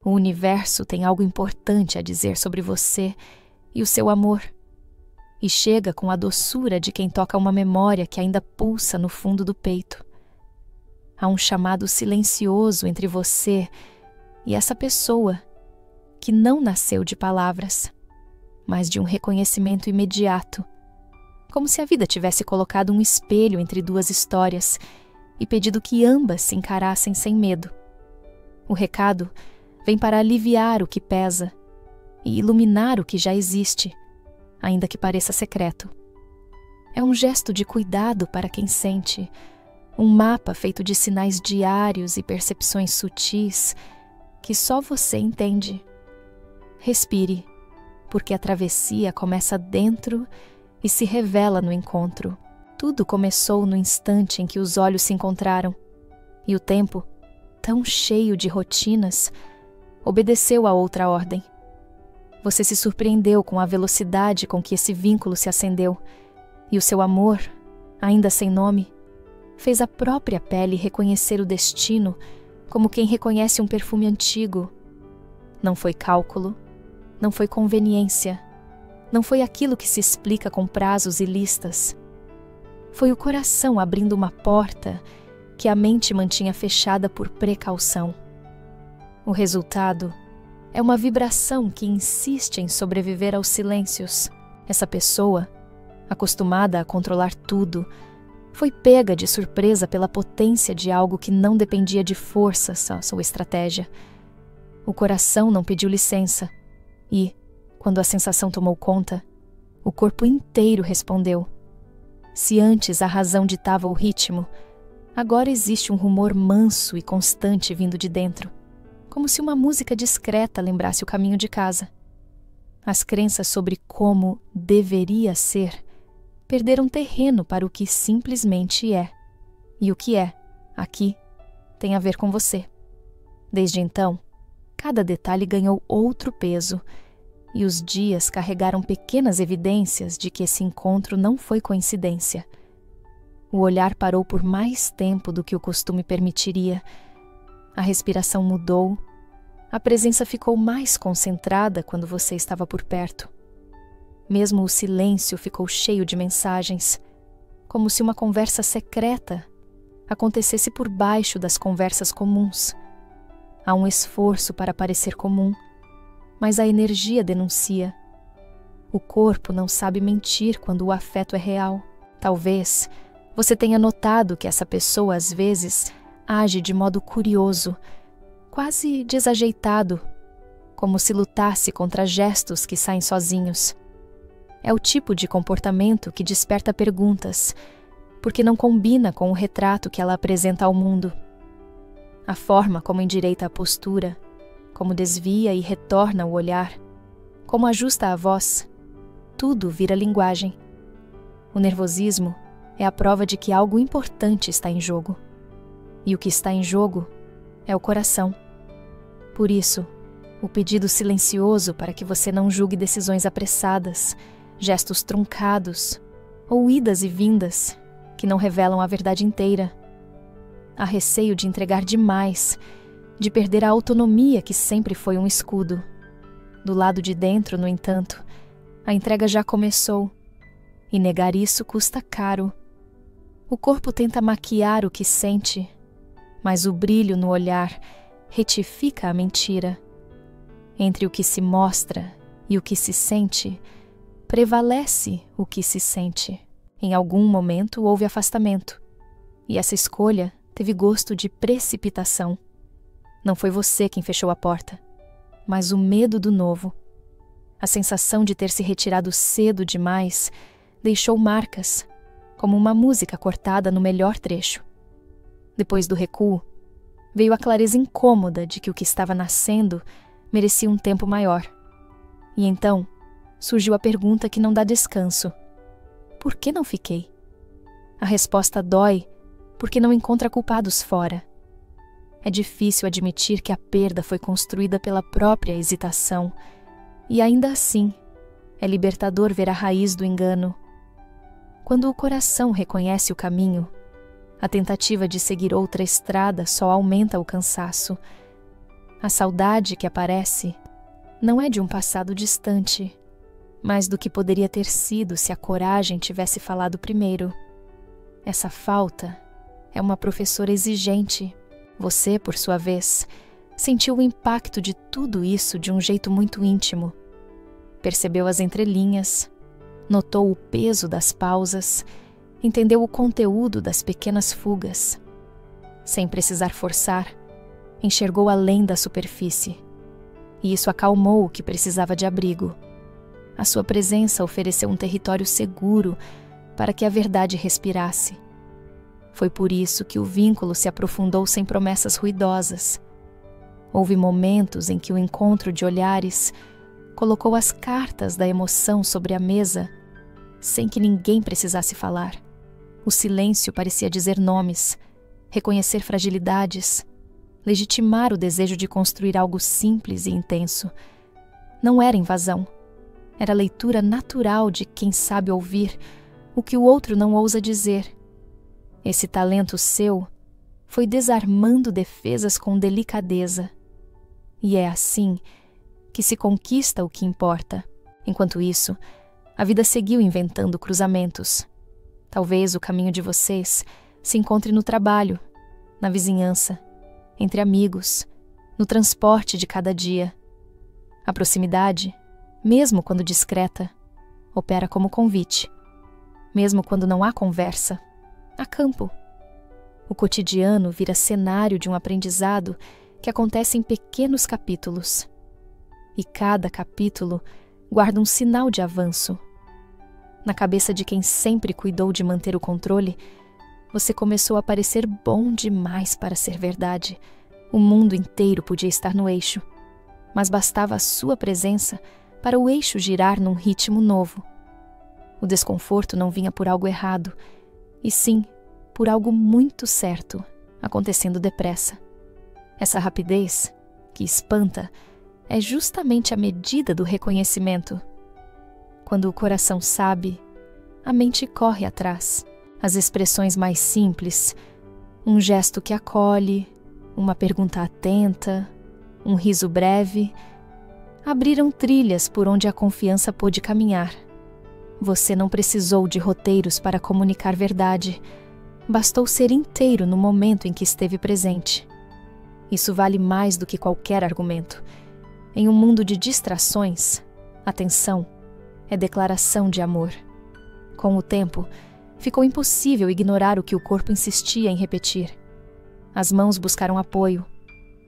O universo tem algo importante a dizer sobre você e o seu amor, e chega com a doçura de quem toca uma memória que ainda pulsa no fundo do peito. Há um chamado silencioso entre você e essa pessoa que não nasceu de palavras, mas de um reconhecimento imediato, como se a vida tivesse colocado um espelho entre duas histórias e pedido que ambas se encarassem sem medo. O recado vem para aliviar o que pesa e iluminar o que já existe, ainda que pareça secreto. É um gesto de cuidado para quem sente, um mapa feito de sinais diários e percepções sutis que só você entende. Respire, porque a travessia começa dentro e se revela no encontro. Tudo começou no instante em que os olhos se encontraram, e o tempo, tão cheio de rotinas, obedeceu a outra ordem. Você se surpreendeu com a velocidade com que esse vínculo se acendeu, e o seu amor, ainda sem nome, fez a própria pele reconhecer o destino como quem reconhece um perfume antigo. Não foi cálculo, não foi conveniência, não foi aquilo que se explica com prazos e listas. Foi o coração abrindo uma porta que a mente mantinha fechada por precaução. O resultado é uma vibração que insiste em sobreviver aos silêncios. Essa pessoa, acostumada a controlar tudo, foi pega de surpresa pela potência de algo que não dependia de forças ou estratégia. O coração não pediu licença e, quando a sensação tomou conta, o corpo inteiro respondeu. Se antes a razão ditava o ritmo, agora existe um rumor manso e constante vindo de dentro, como se uma música discreta lembrasse o caminho de casa. As crenças sobre como deveria ser perderam terreno para o que simplesmente é. E o que é, aqui, tem a ver com você. Desde então, cada detalhe ganhou outro peso, e os dias carregaram pequenas evidências de que esse encontro não foi coincidência. O olhar parou por mais tempo do que o costume permitiria. A respiração mudou. A presença ficou mais concentrada quando você estava por perto. Mesmo o silêncio ficou cheio de mensagens, como se uma conversa secreta acontecesse por baixo das conversas comuns. Há um esforço para parecer comum, mas a energia denuncia. O corpo não sabe mentir quando o afeto é real. Talvez você tenha notado que essa pessoa às vezes age de modo curioso, quase desajeitado, como se lutasse contra gestos que saem sozinhos. É o tipo de comportamento que desperta perguntas, porque não combina com o retrato que ela apresenta ao mundo. A forma como endireita a postura, como desvia e retorna o olhar, como ajusta a voz, tudo vira linguagem. O nervosismo é a prova de que algo importante está em jogo. E o que está em jogo é o coração. Por isso, o pedido silencioso para que você não julgue decisões apressadas, gestos truncados ou idas e vindas que não revelam a verdade inteira. Há receio de entregar demais, de perder a autonomia que sempre foi um escudo. Do lado de dentro, no entanto, a entrega já começou, e negar isso custa caro. O corpo tenta maquiar o que sente, mas o brilho no olhar retifica a mentira. Entre o que se mostra e o que se sente, prevalece o que se sente. Em algum momento houve afastamento, e essa escolha teve gosto de precipitação. Não foi você quem fechou a porta, mas o medo do novo. A sensação de ter se retirado cedo demais deixou marcas, como uma música cortada no melhor trecho. Depois do recuo, veio a clareza incômoda de que o que estava nascendo merecia um tempo maior. E então surgiu a pergunta que não dá descanso. Por que não fiquei? A resposta dói porque não encontra culpados fora. É difícil admitir que a perda foi construída pela própria hesitação, e ainda assim, é libertador ver a raiz do engano. Quando o coração reconhece o caminho, a tentativa de seguir outra estrada só aumenta o cansaço. A saudade que aparece não é de um passado distante, mas do que poderia ter sido se a coragem tivesse falado primeiro. Essa falta é uma professora exigente. Você, por sua vez, sentiu o impacto de tudo isso de um jeito muito íntimo. Percebeu as entrelinhas, notou o peso das pausas, entendeu o conteúdo das pequenas fugas. Sem precisar forçar, enxergou além da superfície. E isso acalmou o que precisava de abrigo. A sua presença ofereceu um território seguro para que a verdade respirasse. Foi por isso que o vínculo se aprofundou sem promessas ruidosas. Houve momentos em que o encontro de olhares colocou as cartas da emoção sobre a mesa, sem que ninguém precisasse falar. O silêncio parecia dizer nomes, reconhecer fragilidades, legitimar o desejo de construir algo simples e intenso. Não era invasão. Era leitura natural de quem sabe ouvir o que o outro não ousa dizer. Esse talento seu foi desarmando defesas com delicadeza. E é assim que se conquista o que importa. Enquanto isso, a vida seguiu inventando cruzamentos. Talvez o caminho de vocês se encontre no trabalho, na vizinhança, entre amigos, no transporte de cada dia. A proximidade, mesmo quando discreta, opera como convite. Mesmo quando não há conversa, há campo. O cotidiano vira cenário de um aprendizado que acontece em pequenos capítulos. E cada capítulo guarda um sinal de avanço. Na cabeça de quem sempre cuidou de manter o controle, você começou a parecer bom demais para ser verdade. O mundo inteiro podia estar no eixo, mas bastava a sua presença para o eixo girar num ritmo novo. O desconforto não vinha por algo errado, e sim por algo muito certo, acontecendo depressa. Essa rapidez, que espanta, é justamente a medida do reconhecimento. Quando o coração sabe, a mente corre atrás. As expressões mais simples, um gesto que acolhe, uma pergunta atenta, um riso breve, abriram trilhas por onde a confiança pôde caminhar. Você não precisou de roteiros para comunicar verdade. Bastou ser inteiro no momento em que esteve presente. Isso vale mais do que qualquer argumento. Em um mundo de distrações, atenção é declaração de amor. Com o tempo, ficou impossível ignorar o que o corpo insistia em repetir. As mãos buscaram apoio,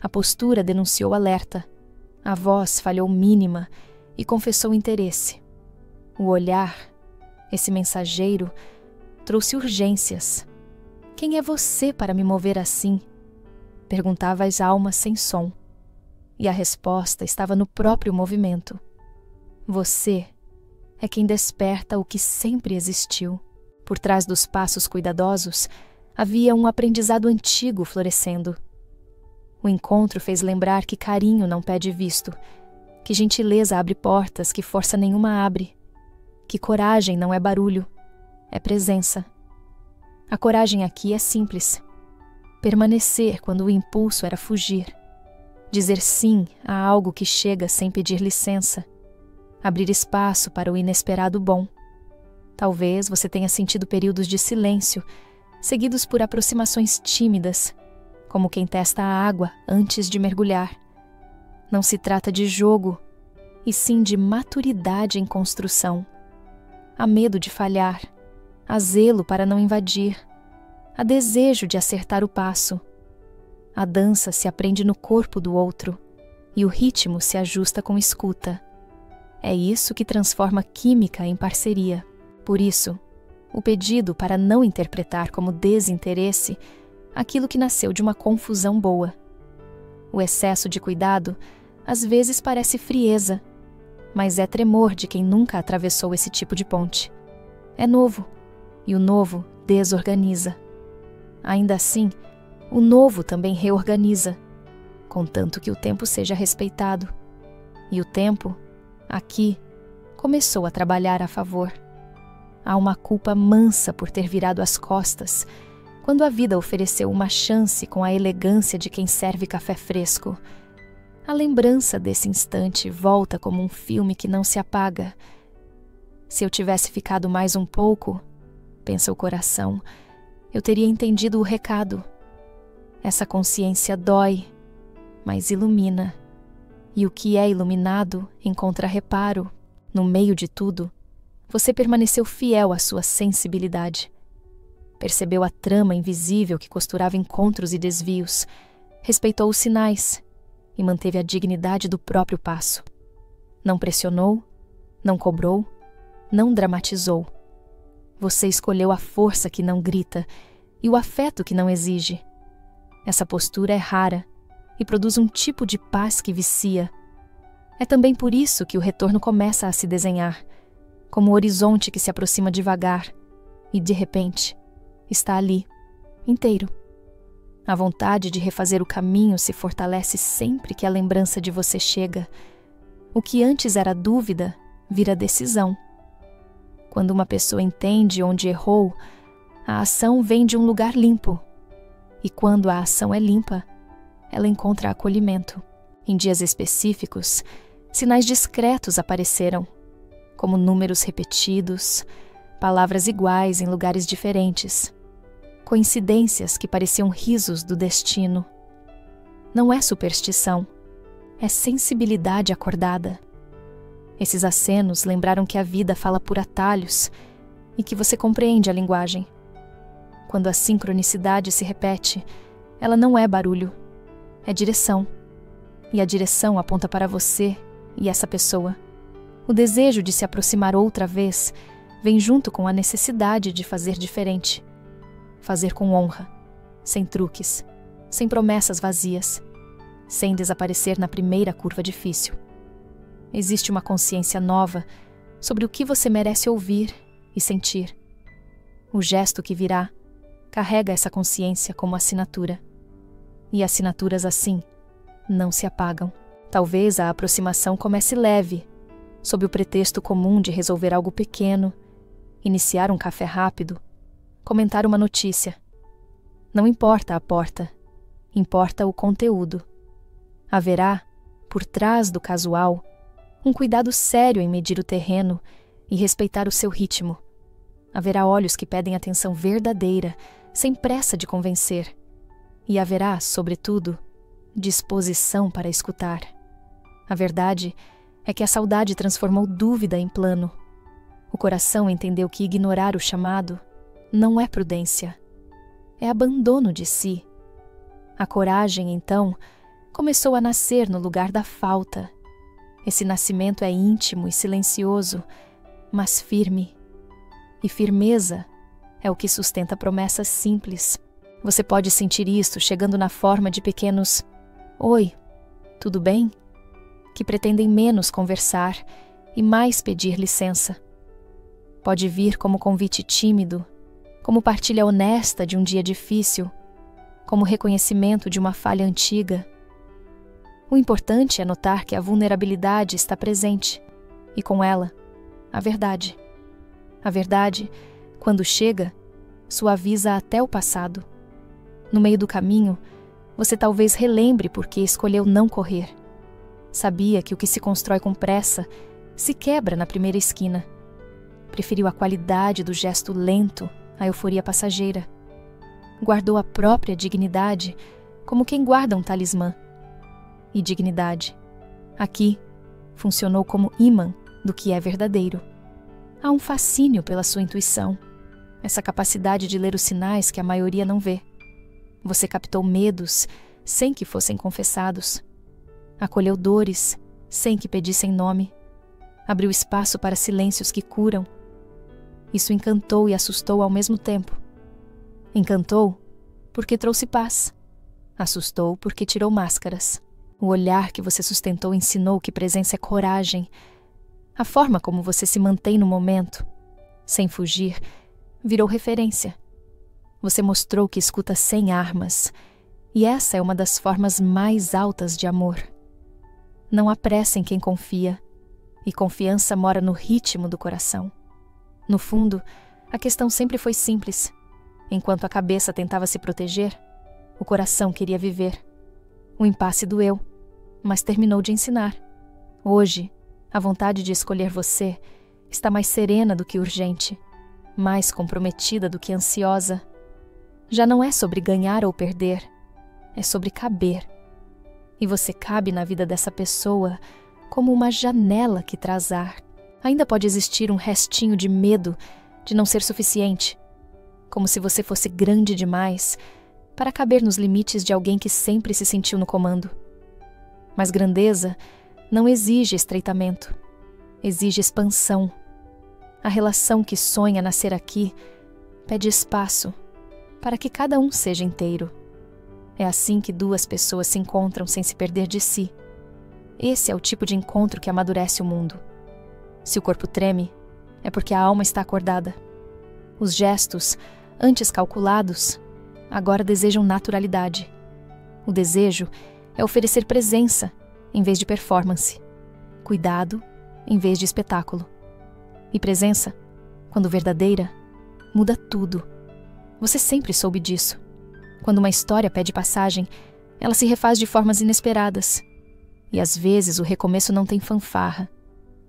a postura denunciou alerta, a voz falhou mínima e confessou interesse. O olhar, esse mensageiro, trouxe urgências. Quem é você para me mover assim? Perguntava as almas sem som. E a resposta estava no próprio movimento. Você é quem desperta o que sempre existiu. Por trás dos passos cuidadosos, havia um aprendizado antigo florescendo. O encontro fez lembrar que carinho não pede visto, que gentileza abre portas que força nenhuma abre, que coragem não é barulho, é presença. A coragem aqui é simples. Permanecer quando o impulso era fugir. Dizer sim a algo que chega sem pedir licença. Abrir espaço para o inesperado bom. Talvez você tenha sentido períodos de silêncio, seguidos por aproximações tímidas, como quem testa a água antes de mergulhar. Não se trata de jogo, e sim de maturidade em construção. Há medo de falhar, há zelo para não invadir, há desejo de acertar o passo. A dança se aprende no corpo do outro, e o ritmo se ajusta com escuta. É isso que transforma química em parceria. Por isso, o pedido para não interpretar como desinteresse aquilo que nasceu de uma confusão boa. O excesso de cuidado às vezes parece frieza, mas é tremor de quem nunca atravessou esse tipo de ponte. É novo, e o novo desorganiza. Ainda assim, o novo também reorganiza, contanto que o tempo seja respeitado. E o tempo, aqui, começou a trabalhar a favor. Há uma culpa mansa por ter virado as costas, quando a vida ofereceu uma chance com a elegância de quem serve café fresco. A lembrança desse instante volta como um filme que não se apaga. Se eu tivesse ficado mais um pouco, pensa o coração, eu teria entendido o recado. Essa consciência dói, mas ilumina. E o que é iluminado encontra reparo. No meio de tudo, você permaneceu fiel à sua sensibilidade. Percebeu a trama invisível que costurava encontros e desvios, respeitou os sinais e manteve a dignidade do próprio passo. Não pressionou, não cobrou, não dramatizou. Você escolheu a força que não grita e o afeto que não exige. Essa postura é rara e produz um tipo de paz que vicia. É também por isso que o retorno começa a se desenhar, como um horizonte que se aproxima devagar e, de repente, está ali, inteiro. A vontade de refazer o caminho se fortalece sempre que a lembrança de você chega. O que antes era dúvida vira decisão. Quando uma pessoa entende onde errou, a ação vem de um lugar limpo. E quando a ação é limpa, ela encontra acolhimento. Em dias específicos, sinais discretos apareceram, como números repetidos, palavras iguais em lugares diferentes, coincidências que pareciam risos do destino. Não é superstição, é sensibilidade acordada. Esses acenos lembraram que a vida fala por atalhos e que você compreende a linguagem. Quando a sincronicidade se repete, ela não é barulho, é direção. E a direção aponta para você e essa pessoa. O desejo de se aproximar outra vez vem junto com a necessidade de fazer diferente. Fazer com honra, sem truques, sem promessas vazias, sem desaparecer na primeira curva difícil. Existe uma consciência nova sobre o que você merece ouvir e sentir. O gesto que virá carrega essa consciência como assinatura. E assinaturas assim não se apagam. Talvez a aproximação comece leve, sob o pretexto comum de resolver algo pequeno, iniciar um café rápido, comentar uma notícia. Não importa a porta, importa o conteúdo. Haverá, por trás do casual, um cuidado sério em medir o terreno e respeitar o seu ritmo. Haverá olhos que pedem atenção verdadeira, sem pressa de convencer. E haverá, sobretudo, disposição para escutar. A verdade é que a saudade transformou dúvida em plano. O coração entendeu que ignorar o chamado não é prudência, é abandono de si. A coragem, então, começou a nascer no lugar da falta. Esse nascimento é íntimo e silencioso, mas firme. E firmeza é o que sustenta promessas simples. Você pode sentir isso chegando na forma de pequenos "Oi, tudo bem?", que pretendem menos conversar e mais pedir licença. Pode vir como convite tímido, como partilha honesta de um dia difícil, como reconhecimento de uma falha antiga. O importante é notar que a vulnerabilidade está presente, e com ela, a verdade. A verdade, quando chega, suaviza até o passado. No meio do caminho, você talvez relembre por que escolheu não correr. Sabia que o que se constrói com pressa se quebra na primeira esquina. Preferiu a qualidade do gesto lento à euforia passageira. Guardou a própria dignidade como quem guarda um talismã. E dignidade, aqui, funcionou como ímã do que é verdadeiro. Há um fascínio pela sua intuição, essa capacidade de ler os sinais que a maioria não vê. Você captou medos sem que fossem confessados. Acolheu dores sem que pedissem nome. Abriu espaço para silêncios que curam. Isso encantou e assustou ao mesmo tempo. Encantou porque trouxe paz. Assustou porque tirou máscaras. O olhar que você sustentou ensinou que presença é coragem. A forma como você se mantém no momento, sem fugir, virou referência. Você mostrou que escuta sem armas, e essa é uma das formas mais altas de amor. Não há pressa em quem confia, e confiança mora no ritmo do coração. No fundo, a questão sempre foi simples. Enquanto a cabeça tentava se proteger, o coração queria viver. O impasse doeu, mas terminou de ensinar. Hoje, a vontade de escolher você está mais serena do que urgente, mais comprometida do que ansiosa. Já não é sobre ganhar ou perder, é sobre caber. E você cabe na vida dessa pessoa como uma janela que traz ar. Ainda pode existir um restinho de medo de não ser suficiente, como se você fosse grande demais para caber nos limites de alguém que sempre se sentiu no comando. Mas grandeza não exige estreitamento, exige expansão. A relação que sonha nascer aqui pede espaço para que cada um seja inteiro. É assim que duas pessoas se encontram sem se perder de si. Esse é o tipo de encontro que amadurece o mundo. Se o corpo treme, é porque a alma está acordada. Os gestos, antes calculados, agora desejam naturalidade. O desejo é oferecer presença em vez de performance, cuidado em vez de espetáculo. E presença, quando verdadeira, muda tudo. Você sempre soube disso. Quando uma história pede passagem, ela se refaz de formas inesperadas. E às vezes o recomeço não tem fanfarra.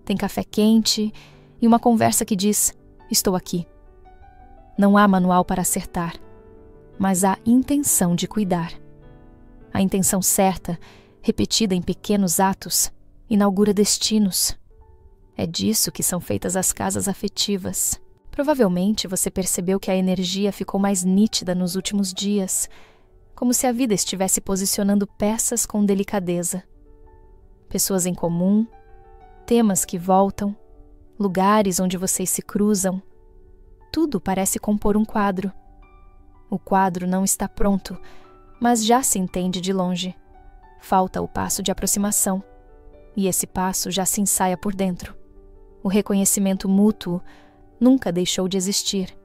Tem café quente e uma conversa que diz: estou aqui. Não há manual para acertar, mas há intenção de cuidar. A intenção certa, repetida em pequenos atos, inaugura destinos. É disso que são feitas as casas afetivas. Provavelmente você percebeu que a energia ficou mais nítida nos últimos dias, como se a vida estivesse posicionando peças com delicadeza. Pessoas em comum, temas que voltam, lugares onde vocês se cruzam. Tudo parece compor um quadro. O quadro não está pronto, mas já se entende de longe. Falta o passo de aproximação, e esse passo já se ensaia por dentro. O reconhecimento mútuo nunca deixou de existir,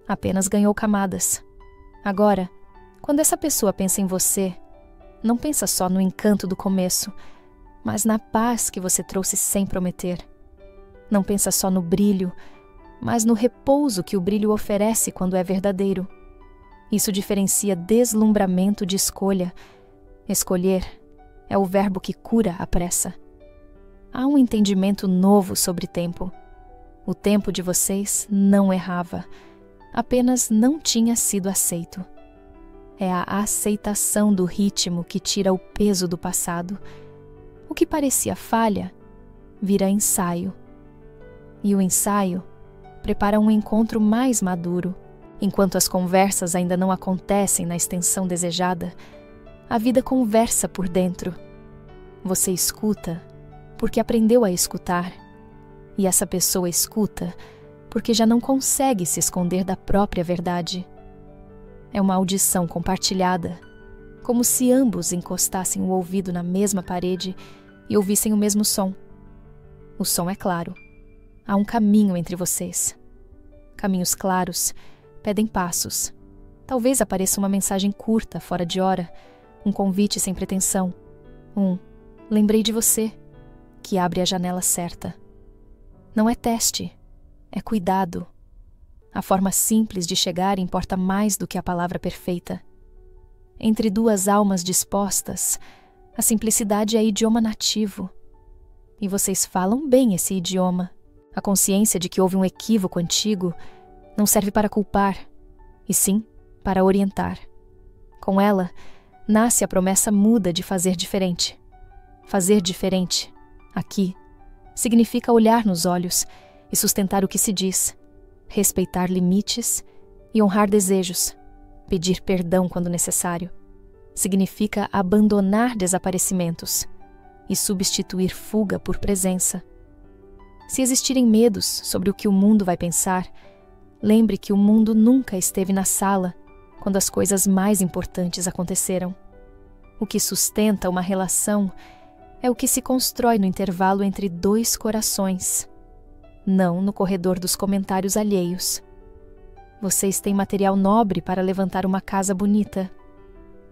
apenas ganhou camadas. Agora, quando essa pessoa pensa em você, não pensa só no encanto do começo, mas na paz que você trouxe sem prometer. Não pensa só no brilho, mas no repouso que o brilho oferece quando é verdadeiro. Isso diferencia deslumbramento de escolha. Escolher é o verbo que cura a pressa. Há um entendimento novo sobre tempo. O tempo de vocês não errava, apenas não tinha sido aceito. É a aceitação do ritmo que tira o peso do passado. O que parecia falha vira ensaio. E o ensaio prepara um encontro mais maduro. Enquanto as conversas ainda não acontecem na extensão desejada, a vida conversa por dentro. Você escuta porque aprendeu a escutar. E essa pessoa escuta porque já não consegue se esconder da própria verdade. É uma audição compartilhada, como se ambos encostassem o ouvido na mesma parede e ouvissem o mesmo som. O som é claro. Há um caminho entre vocês. Caminhos claros pedem passos. Talvez apareça uma mensagem curta, fora de hora, um convite sem pretensão, lembrei de você, que abre a janela certa. Não é teste, é cuidado. A forma simples de chegar importa mais do que a palavra perfeita. Entre duas almas dispostas, a simplicidade é idioma nativo. E vocês falam bem esse idioma. A consciência de que houve um equívoco antigo não serve para culpar, e sim para orientar. Com ela, nasce a promessa muda de fazer diferente. Fazer diferente, aqui, significa olhar nos olhos e sustentar o que se diz, respeitar limites e honrar desejos, pedir perdão quando necessário. Significa abandonar desaparecimentos e substituir fuga por presença. Se existirem medos sobre o que o mundo vai pensar, lembre que o mundo nunca esteve na sala quando as coisas mais importantes aconteceram. O que sustenta uma relação é o que se constrói no intervalo entre dois corações, não no corredor dos comentários alheios. Vocês têm material nobre para levantar uma casa bonita.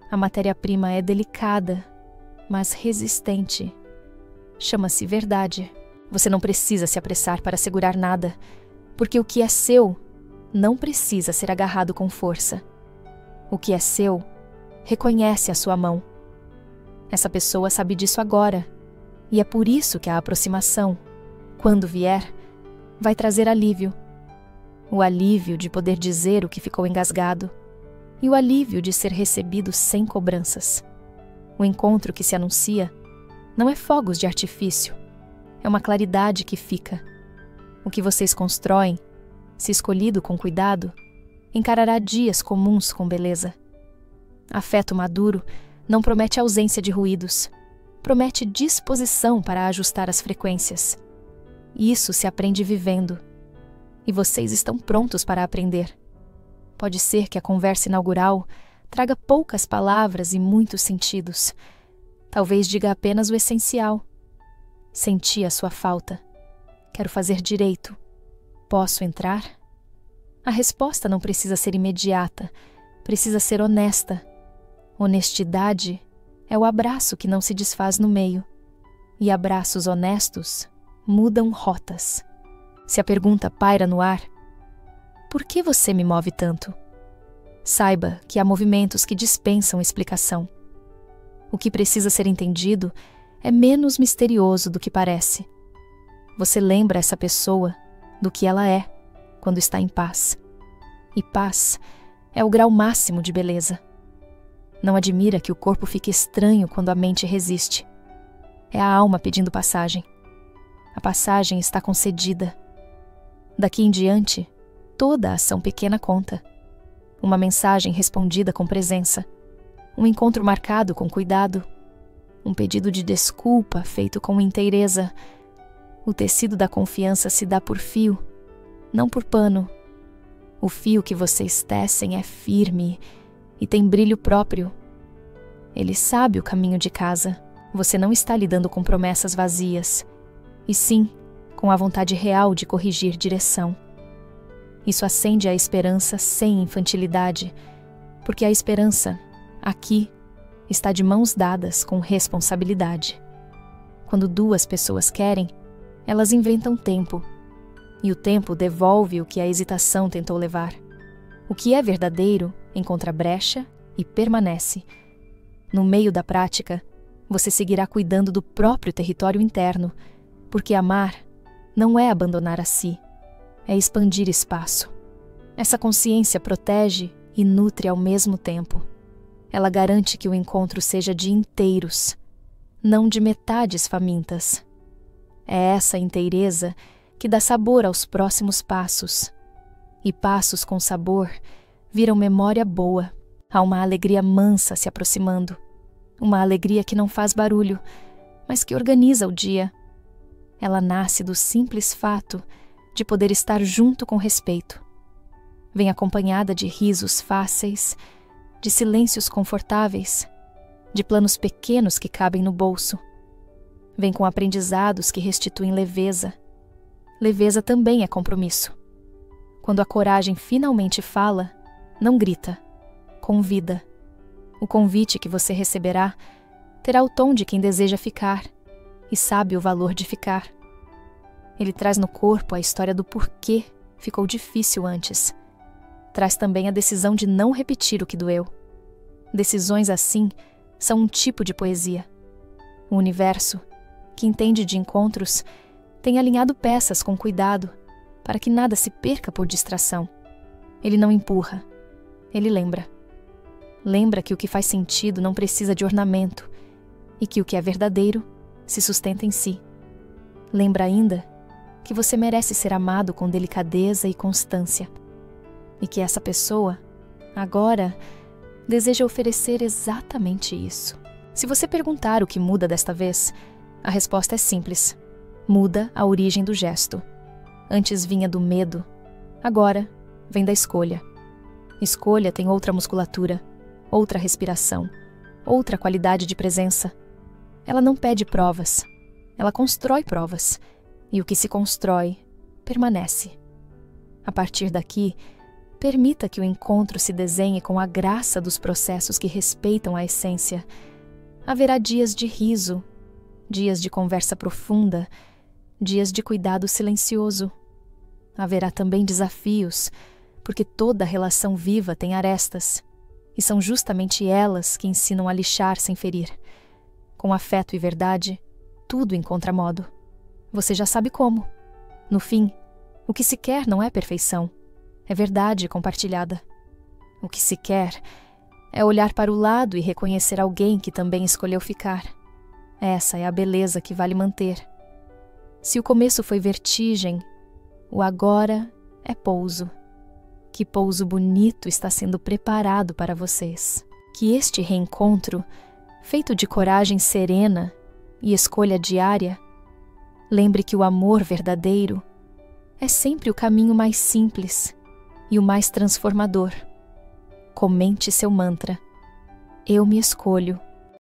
A matéria-prima é delicada, mas resistente. Chama-se verdade. Você não precisa se apressar para segurar nada, porque o que é seu não precisa ser agarrado com força. O que é seu reconhece a sua mão. Essa pessoa sabe disso agora, e é por isso que a aproximação, quando vier, vai trazer alívio. O alívio de poder dizer o que ficou engasgado, e o alívio de ser recebido sem cobranças. O encontro que se anuncia não é fogos de artifício, é uma claridade que fica. O que vocês constroem, se escolhido com cuidado, encarará dias comuns com beleza. Afeto maduro não promete ausência de ruídos, promete disposição para ajustar as frequências. Isso se aprende vivendo, e vocês estão prontos para aprender. Pode ser que a conversa inaugural traga poucas palavras e muitos sentidos. Talvez diga apenas o essencial. Senti a sua falta. Quero fazer direito. Posso entrar? A resposta não precisa ser imediata, precisa ser honesta. Honestidade é o abraço que não se desfaz no meio. E abraços honestos mudam rotas. Se a pergunta paira no ar, por que você me move tanto? Saiba que há movimentos que dispensam explicação. O que precisa ser entendido é menos misterioso do que parece. Você lembra essa pessoa do que ela é quando está em paz. E paz é o grau máximo de beleza. Não admira que o corpo fique estranho quando a mente resiste. É a alma pedindo passagem. A passagem está concedida. Daqui em diante, toda ação pequena conta. Uma mensagem respondida com presença. Um encontro marcado com cuidado. Um pedido de desculpa feito com inteireza. O tecido da confiança se dá por fio, não por pano. O fio que vocês tecem é firme e tem brilho próprio. Ele sabe o caminho de casa. Você não está lidando com promessas vazias, e sim com a vontade real de corrigir direção. Isso acende a esperança sem infantilidade, porque a esperança, aqui, está de mãos dadas com responsabilidade. Quando duas pessoas querem, elas inventam tempo, e o tempo devolve o que a hesitação tentou levar. O que é verdadeiro encontra brecha e permanece. No meio da prática, você seguirá cuidando do próprio território interno, porque amar não é abandonar a si, é expandir espaço. Essa consciência protege e nutre ao mesmo tempo. Ela garante que o encontro seja de inteiros, não de metades famintas. É essa inteireza que dá sabor aos próximos passos. E passos com sabor viram memória boa. Há uma alegria mansa se aproximando. Uma alegria que não faz barulho, mas que organiza o dia. Ela nasce do simples fato de poder estar junto com respeito. Vem acompanhada de risos fáceis, de silêncios confortáveis, de planos pequenos que cabem no bolso. Vem com aprendizados que restituem leveza. Leveza também é compromisso. Quando a coragem finalmente fala, não grita, convida. O convite que você receberá terá o tom de quem deseja ficar e sabe o valor de ficar. Ele traz no corpo a história do porquê ficou difícil antes. Traz também a decisão de não repetir o que doeu. Decisões assim são um tipo de poesia. O universo, que entende de encontros, tem alinhado peças com cuidado para que nada se perca por distração. Ele não empurra, ele lembra. Lembra que o que faz sentido não precisa de ornamento e que o que é verdadeiro se sustenta em si. Lembra ainda que você merece ser amado com delicadeza e constância e que essa pessoa, agora, deseja oferecer exatamente isso. Se você perguntar o que muda desta vez, a resposta é simples. Muda a origem do gesto. Antes vinha do medo, agora vem da escolha. Escolha tem outra musculatura, outra respiração, outra qualidade de presença. Ela não pede provas, ela constrói provas, e o que se constrói permanece. A partir daqui, permita que o encontro se desenhe com a graça dos processos que respeitam a essência. Haverá dias de riso, dias de conversa profunda, dias de cuidado silencioso. Haverá também desafios, porque toda relação viva tem arestas, e são justamente elas que ensinam a lixar sem ferir. Com afeto e verdade, tudo encontra modo. Você já sabe como. No fim, o que se quer não é perfeição, é verdade compartilhada. O que se quer é olhar para o lado e reconhecer alguém que também escolheu ficar. Essa é a beleza que vale manter. Se o começo foi vertigem, o agora é pouso. Que pouso bonito está sendo preparado para vocês. Que este reencontro, feito de coragem serena e escolha diária, lembre que o amor verdadeiro é sempre o caminho mais simples e o mais transformador. Comente seu mantra: eu me escolho